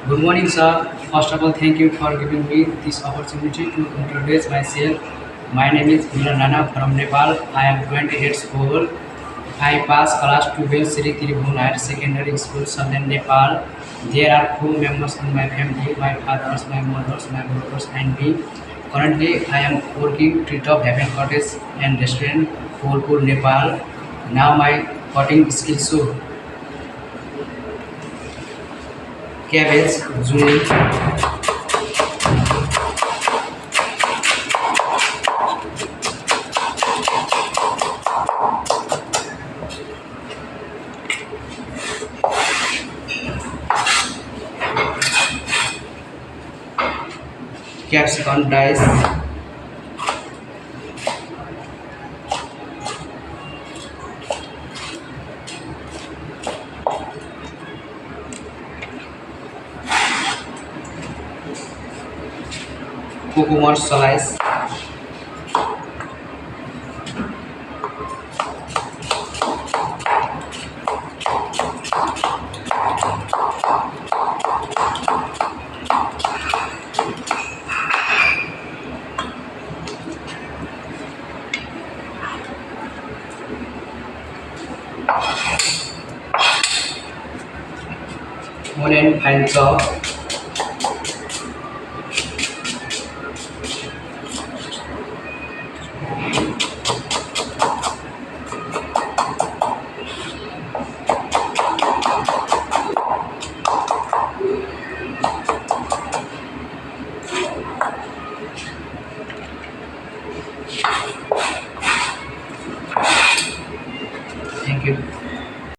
Good morning, sir. First of all, thank you for giving me this opportunity to introduce myself. My name is Milan from Nepal. I am 28 years old. I passed class 12 Sri Tiribhun Higher Secondary School, Southern Nepal. There are four members in my family: my fathers, my mothers, my brothers, and me. Currently, I am working Treetop Heaven Cottage and Restaurant, Kolpur, Nepal. Now my cutting skills show cabbage, zucchini, capsicum dice, cucumber slice, onion fine chop, thank you.